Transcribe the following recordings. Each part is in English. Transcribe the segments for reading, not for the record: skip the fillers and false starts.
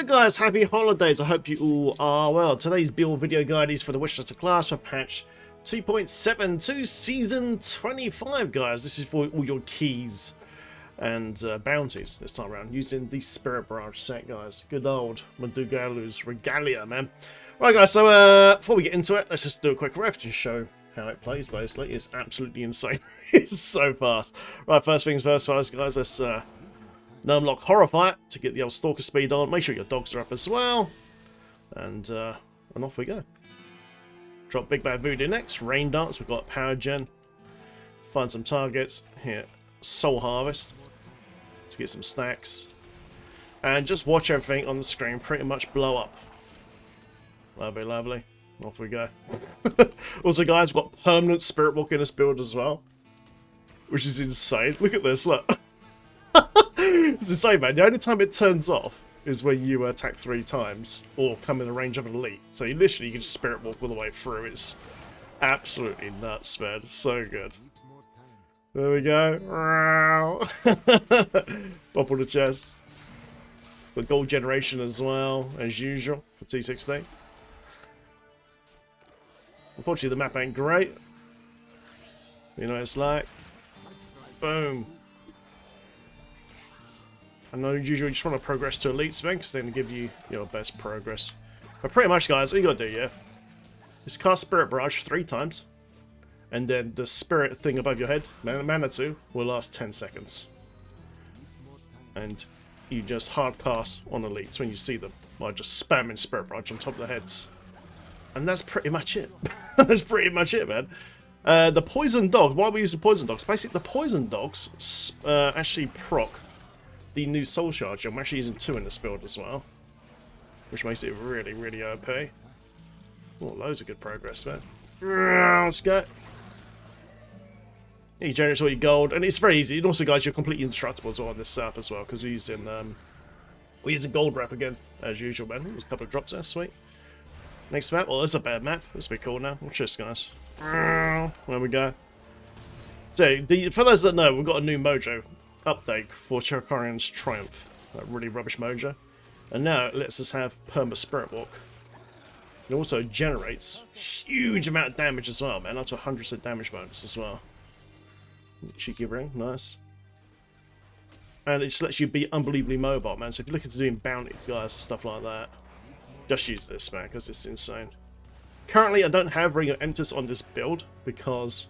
guys, happy holidays. I hope you all are well. Today's build video guide is for the Winchester class for patch 2.7 to season 25, guys. This is for all your keys and bounties this time around using the Spirit Barrage set, guys. Good old Mundunugu's Regalia, man. Right, guys, so before we get into it, let's just do a quick ref to show how it plays, basically. It's absolutely insane. It's so fast. Right, first things first, guys, let's unlock Horrify to get the old Stalker speed on. Make sure your dogs are up as well. And off we go. Drop Big Bad Voodoo next. Rain Dance, we've got Power Gen. Find some targets. Here, Soul Harvest to get some stacks. And just watch everything on the screen pretty much blow up. Lovely, lovely. Off we go. Also, guys, we've got permanent Spirit Walk in this build as well, which is insane. Look at this, look. It's insane, man. The only time it turns off is when you attack 3 times or come in the range of an elite. So you literally can just Spirit Walk all the way through. It's absolutely nuts, man. So good. There we go. Pop on the chest. Got gold generation as well, as usual, for T16. Unfortunately, the map ain't great. You know what it's like. Boom. I know you usually just want to progress to elites, man, because they give you your best progress. But pretty much, guys, what you gotta do, yeah, is cast Spirit Barrage 3 times, and then the spirit thing above your head, Mana 2, will last 10 seconds. And you just hard cast on elites when you see them, by just spamming Spirit Barrage on top of their heads. And that's pretty much it. That's pretty much it, man. The Poison Dogs, why we use the Poison Dogs? Basically, the Poison Dogs actually proc the new Soul Charge. I'm actually using 2 in this build as well, which makes it really, really OP. Oh, loads of good progress, man. Let's go. You generate all your gold, and it's very easy. And also, guys, you're completely indestructible as well on this setup as well, because we're using gold wrap again as usual, man. There's a couple of drops there, sweet. Next map, well, that's a bad map. This will be cool now. Watch this, guys. There we go. So, for those that know, we've got a new mojo update for Cherokarian's Triumph. That really rubbish mojo. And now it lets us have Perma Spirit Walk. It also generates huge amount of damage as well, man. Up to 100% damage bonus as well. Cheeky ring, nice. And it just lets you be unbelievably mobile, man. So if you're looking to doing bounties, guys, and stuff like that, just use this, man, because it's insane. Currently, I don't have Ring of Emtus on this build because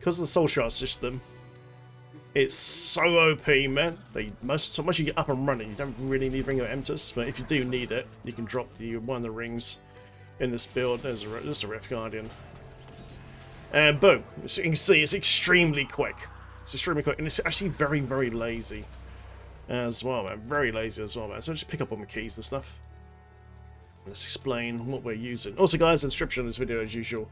of the Soul Shard system. It's so OP, man. So much you get up and running, you don't really need Ring of Emtus, but if you do need it, you can drop one of the rings in this build. There's a Rift Guardian. And boom. As you can see, it's extremely quick. It's extremely quick, and it's actually very, very lazy as well, man. Very lazy as well, man. So just pick up all my keys and stuff. Let's explain what we're using. Also, guys, the description of this video, as usual,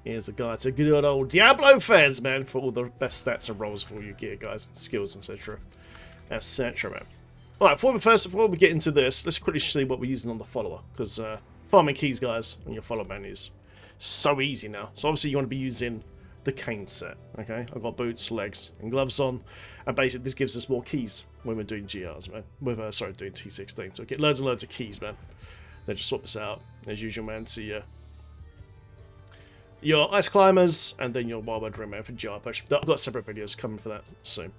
is a guide to good old Diablo fans, man, for all the best stats and rolls for all your gear, guys, skills, etc. Etc., man. Alright, before we get into this, let's quickly see what we're using on the follower, because farming keys, guys, on your follow man is so easy now. So obviously you want to be using the cane set, okay? I've got boots, legs, and gloves on, and basically this gives us more keys when we're doing GRs, man. Doing T16. So get loads and loads of keys, man. Then just swap this out, as usual, man, to your Ice Climbers, and then your Wildwood Ring, man, for GR push. I've got separate videos coming for that soon.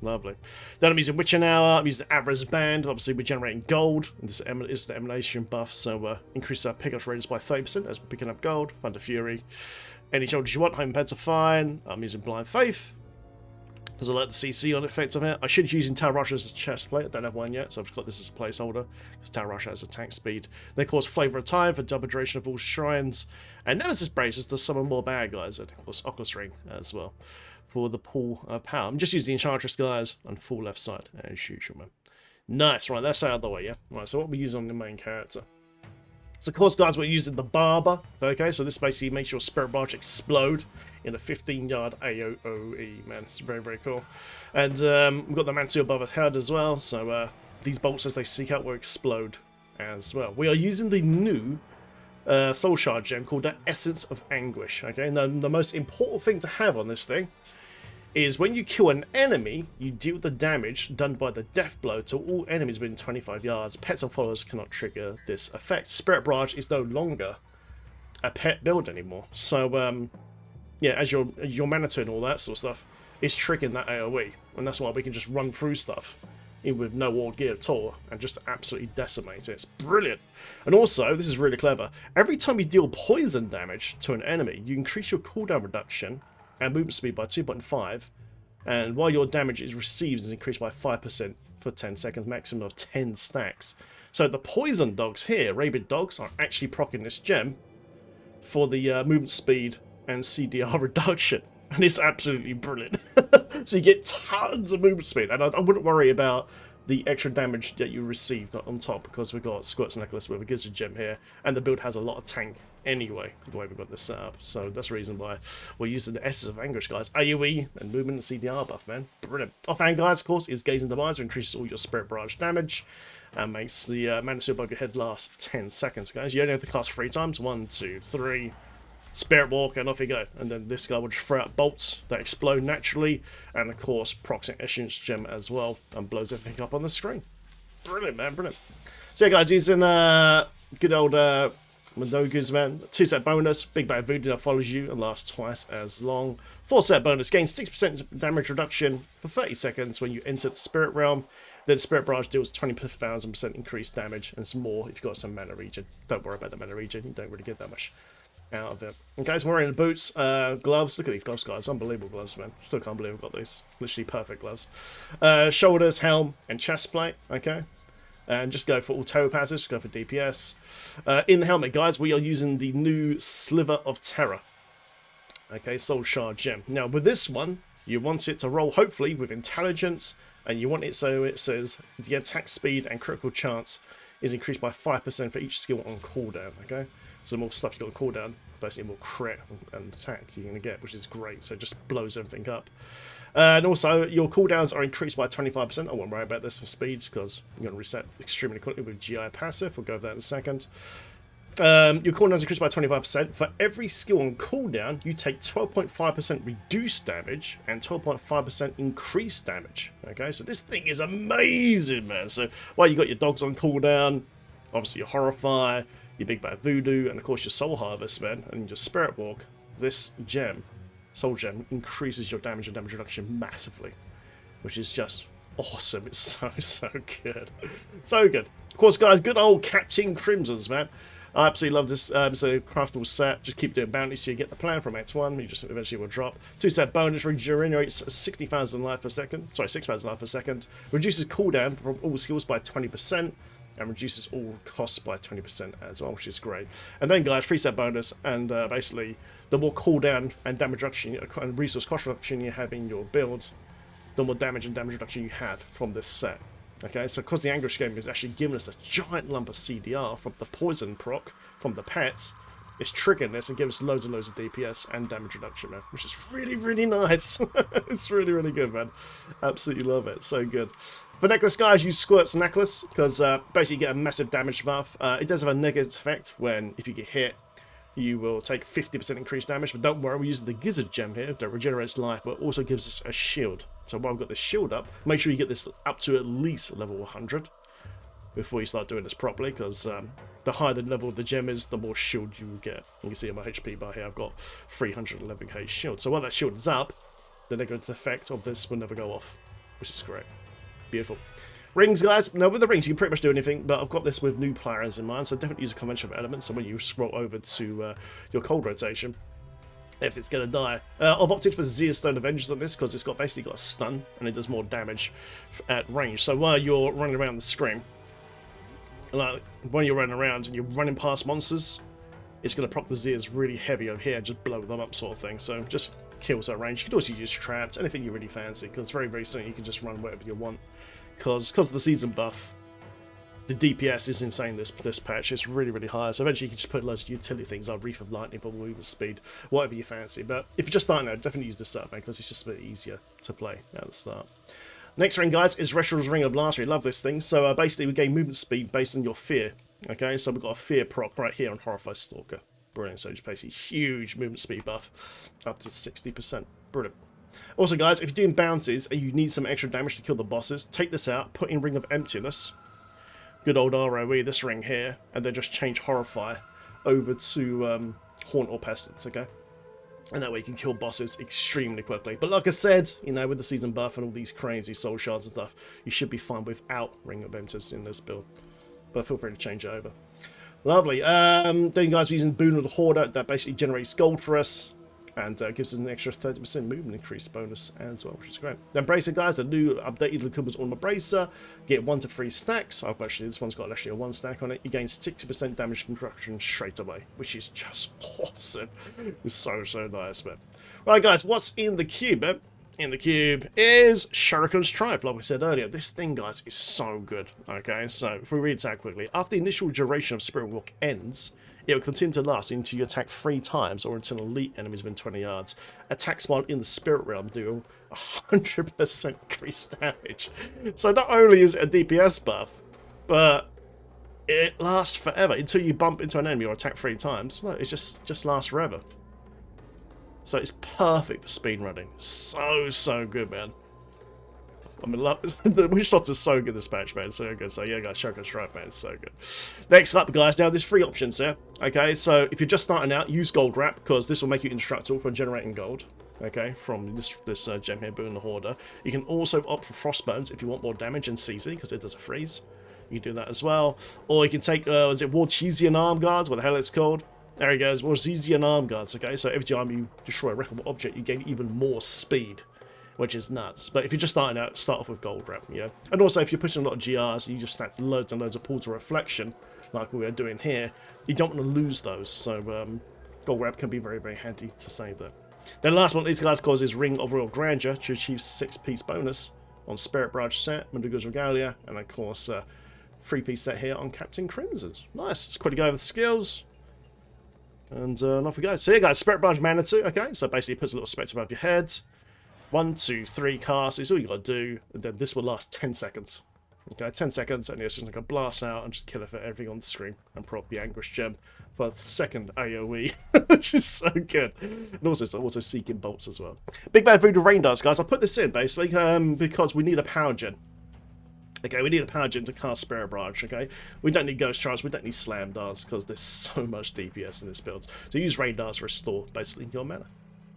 Lovely. Then I'm using Witching Hour, I'm using Avra's Band. Obviously, we're generating gold. And this is the Emanation buff, so increase our pickup radius by 30% as we're picking up gold. Thunder Fury. Any shoulders you want, home pads are fine. I'm using Blind Faith, because I like the CC on effect of it. I should use Tal Rusher as a chest plate. I don't have one yet, so I've just got this as a placeholder, because Tal Rusher has attack speed. Then, of course, Flavor of Time for double duration of all shrines. And Nemesis Braces to summon more bad guys. And, of course, Oculus Ring as well for the pool of power. I'm just using the Enchantress, guys, on full left side, as usual, man. Nice, right, that's out of the way, yeah? Right, so what we're using on the main character. So, of course, guys, we're using the Barber, okay? So this basically makes your Spirit Barge explode in a 15-yard AOE, man. It's very, very cool. And we've got the Mantle above his head as well, so these bolts, as they seek out, will explode as well. We are using the new Soul Shard gem called the Essence of Anguish, okay? Now, the most important thing to have on this thing is when you kill an enemy, you deal the damage done by the death blow to all enemies within 25 yards. Pets and followers cannot trigger this effect. Spirit Barrage is no longer a pet build anymore. So, yeah, as your Manitou and all that sort of stuff, it's triggering that AoE. And that's why we can just run through stuff with no war gear at all and just absolutely decimate it. It's brilliant. And also, this is really clever, every time you deal poison damage to an enemy, you increase your cooldown reduction and movement speed by 2.5, and while your damage is received is increased by 5% for 10 seconds, maximum of 10 stacks. So the poison dogs here, rabid dogs, are actually proccing this gem for the movement speed and CDR reduction, and it's absolutely brilliant. So you get tons of movement speed, and I wouldn't worry about the extra damage that you received on top, because we've got Squirt's Necklace with a Gizzard Gem here, and the build has a lot of tank anyway, the way we've got this set up. So that's the reason why we're using the Esses of Anguish, guys. AoE and movement and CDR buff, man. Brilliant. Offhand, guys, of course, is Gazing Demise, increases all your Spirit Barrage damage, and makes the Manitou above your head last 10 seconds, guys. You only have to cast 3 times. 1, 2, 3. Spirit Walk, and off you go. And then this guy will just throw out bolts that explode naturally, and of course procs an Essence Gem as well, and blows everything up on the screen. Brilliant, man, brilliant. So yeah, guys, using good old Mundunugu's, man. 2-set bonus, Big Bad Voodoo that follows you and lasts twice as long. 4-set bonus, gains 6% damage reduction for 30 seconds when you enter the Spirit Realm. Then Spirit Barrage deals 20,000% increased damage, and it's more if you've got some mana regen. Don't worry about the mana regen, you don't really get that much out of it. And guys, we're wearing the boots, gloves. Look at these gloves, guys. Unbelievable gloves, man. Still can't believe I've got these. Literally perfect gloves. Shoulders, helm, and chest plate. Okay. And just go for all toe passes. Just go for DPS. In the helmet, guys, we are using the new Sliver of Terror. Okay, Soul Shard Gem. Now, with this one, you want it to roll, hopefully, with intelligence, and you want it so it says the attack speed and critical chance is increased by 5% for each skill on cooldown. Okay. So the more stuff you got on cooldown, basically more crit and attack you're going to get, which is great. So it just blows everything up. And also, your cooldowns are increased by 25%. I won't worry about this for speeds, because I'm going to reset extremely quickly with GI passive. We'll go over that in a second. Your cooldowns increased by 25%. For every skill on cooldown, you take 12.5% reduced damage and 12.5% increased damage. Okay, so this thing is amazing, man. So while you got your dogs on cooldown, obviously your Horrify, your Big Bad Voodoo, and of course your Soul Harvest, man, and your Spirit Walk, this gem, Soul Gem, increases your damage and damage reduction massively, which is just awesome. It's so good. So good. Of course, guys, good old Captain Crimson's, man. I absolutely love this. So craftable set, just keep doing bounties so you get the plan from X1, you just eventually will drop. 2-set bonus, regenerates 60,000 life per second, sorry, 6,000 life per second, reduces cooldown from all skills by 20%, and reduces all costs by 20% as well, which is great. And then, guys, 3-set bonus, and basically, the more cooldown and damage reduction and resource cost reduction you have in your build, the more damage and damage reduction you have from this set. Okay, so because the Anguish game is actually giving us a giant lump of CDR from the poison proc from the pets, it's triggering this and gives us loads and loads of DPS and damage reduction, man, which is really, really nice. It's really, really good, man. Absolutely love it. So good. For necklace, guys, use Squirt's Necklace, because basically you get a massive damage buff. It does have a negative effect when, if you get hit, you will take 50% increased damage, but don't worry, we're using the Gizzard Gem here that regenerates life, but also gives us a shield. So while we've got this shield up, make sure you get this up to at least level 100 before you start doing this properly, because the higher the level of the gem is, the more shield you will get. You can see on my HP bar here, I've got 311k shield. So while that shield is up, the negative effect of this will never go off, which is great. Beautiful. Rings, guys. Now, with the rings, you can pretty much do anything, but I've got this with new players in mind, so definitely use a conventional element. So when you scroll over to your cold rotation, if it's going to die. I've opted for Zea's Stone Avengers on this, because it's basically got a stun, and it does more damage at range. So while you're running around the screen, like when you're running around and you're running past monsters, it's going to proc the Zeas really heavy over here and just blow them up, sort of thing. So just kills that range. You can also use traps, anything you really fancy, because very, very soon you can just run whatever you want. Because of the season buff, the DPS is insane this patch. It's really, really high. So eventually you can just put loads of utility things like Reef of Lightning for movement speed, whatever you fancy. But if you're just starting out, definitely use this setup, because it's just a bit easier to play at the start. Next ring, guys, is Restral's Ring of Blast. We love this thing. So basically we gain movement speed based on your fear. Okay, so we've got a fear proc right here on Horrify Stalker. Brilliant. So just basically huge movement speed buff up to 60%. Brilliant. Also, guys, if you're doing bounties and you need some extra damage to kill the bosses, take this out, put in Ring of Emptiness, good old ROE, this ring here, and then just change Horrify over to Haunt or Pestilence, okay? And that way you can kill bosses extremely quickly. But like I said, you know, with the season buff and all these crazy soul shards and stuff, you should be fine without Ring of Emptiness in this build. But feel free to change it over. Lovely. Then guys, we're using Boon of the Hoarder. That basically generates gold for us. And gives us an extra 30% movement increase bonus as well, which is great. Then Bracer, guys, the new updated Lukuba's Ornament Bracer. Get 1 to 3 stacks. Oh, actually, this one's got actually a 1 stack on it. You gain 60% damage construction straight away, which is just awesome. It's so, so nice, man. Right, guys, what's in the cube, man? In the cube is Shuriken's Triumph, like we said earlier. This thing, guys, is so good. Okay, so if we read that quickly. After the initial duration of Spirit Walk ends, it will continue to last until you attack 3 times or until elite enemies within 20 yards. Attacks while in the Spirit Realm do 100% increased damage. So not only is it a DPS buff, but it lasts forever until you bump into an enemy or attack 3 times. Well, it just lasts forever. So it's perfect for speedrunning. So, so good, man. I mean, the witch shots are so good this patch, man. So good. So yeah, guys, Shuriken's Triumph, man, it's so good. Next up, guys, now there's 3 options here. Okay, so if you're just starting out, use Gold Wrap, because this will make you indestructible for generating gold. Okay, from this gem here, Boon the Hoarder. You can also opt for Frostbones if you want more damage and CC, because it does a freeze. You can do that as well. Or you can take, is it Wartesian Arm Guards, what the hell it's called? There he goes, Wartesian Arm Guards, okay? So every time you destroy a wreckable object, you gain even more speed, which is nuts. But if you're just starting out, start off with Gold Wrap, yeah? And also, if you're pushing a lot of GRs, you just stack loads and loads of Portal Reflection, like we are doing here, you don't want to lose those. So Gold Wrap can be very, very handy to save that. Then last one, these guys cause is Ring of Royal Grandeur to achieve 6-piece bonus on Spirit Barrage set, Mundunugu's Regalia, and of course, 3-piece set here on Captain Crimson's. Nice. Let's quickly go over the skills. And off we go. So here, guys, Spirit Barrage Manitou. Okay, so basically it puts a little spectre above your head. 1, 2, 3 casts is all you got to do, and then this will last 10 seconds. Okay, 10 seconds, and it's just like a blast out and just kill it for everything on the screen and prop the Anguish Gem for the second AoE, which is so good. And also, it's also Seeking Bolts as well. Big Bad Voodoo Rain Darts, guys. I put this in basically because we need a power gen. Okay, we need a power gen to cast Spirit Barrage, okay? We don't need Ghost Charge, we don't need Slam Darts, because there's so much DPS in this build. So use Rain Darts to restore, basically, your mana.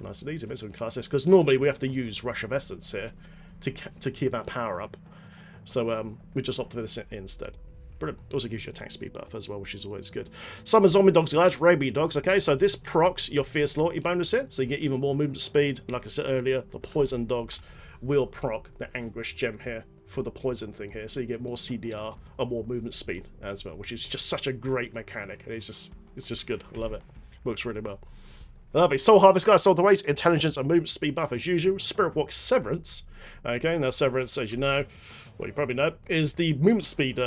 Nice and easy, but we can cast this, because normally we have to use Rush of Essence here to keep our power up. So we just opt for this instead. Brilliant. Also gives you attack speed buff as well, which is always good. Summon Zombie Dogs, guys, Rabies Dogs, okay? So this procs your Fierce Loyalty bonus here, so you get even more movement speed. Like I said earlier, the Poison Dogs will proc the Anguish Gem here for the poison thing here, so you get more CDR and more movement speed as well, which is just such a great mechanic. It's just good. I love it. Works really well. Lovely. Soul Harvest, guys, Soul the Waste, Intelligence and Movement Speed buff as usual. Spirit Walk Severance. Okay, now Severance, as you know, well, you probably know, is the movement speed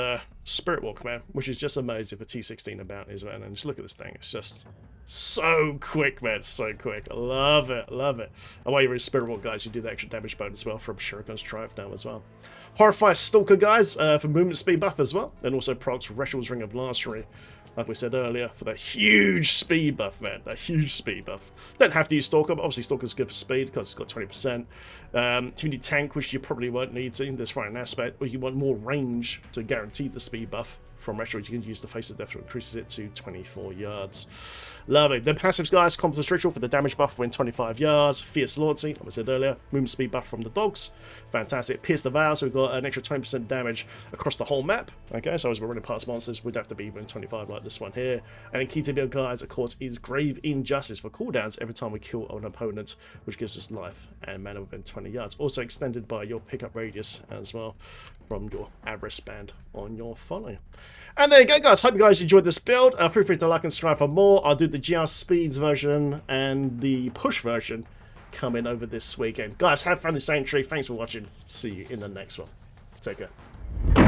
Spirit Walk, man, which is just amazing for T16 and bounties, man. And just look at this thing. It's just so quick, man. So quick. I love it. Love it. And while you're in Spirit Walk, guys, you do the extra damage bonus as well from Shuriken's Triumph now as well. Horrify Stalker, guys, for movement speed buff as well. And also procs Reshal's Ring of Mastery, like we said earlier, for that huge speed buff, man. That huge speed buff. Don't have to use Stalker, but obviously Stalker's good for speed because it's got 20%. If you need tank, which you probably won't need to, there's fine an aspect, but you want more range to guarantee the speed buff from Reshal, you can use the Face of Death, which increases it to 24 yards. Lovely. Then passives, guys, Confidence Ritual for the damage buff when 25 yards. Fierce Loyalty, like I said earlier. Movement speed buff from the dogs. Fantastic. Pierce the Veil, so we've got an extra 20% damage across the whole map. Okay, so as we're running past monsters, we'd have to be even 25 like this one here. And then key to build, guys, of course, is Grave Injustice for cooldowns every time we kill an opponent, which gives us life and mana within 20 yards. Also extended by your pickup radius as well from your Avarice band on your follow. And there you go, guys. Hope you guys enjoyed this build. Feel free to like and subscribe for more. I'll do the GR Speeds version and the push version coming over this weekend. Guys, have fun in Sanctuary. Thanks for watching. See you in the next one. Take care.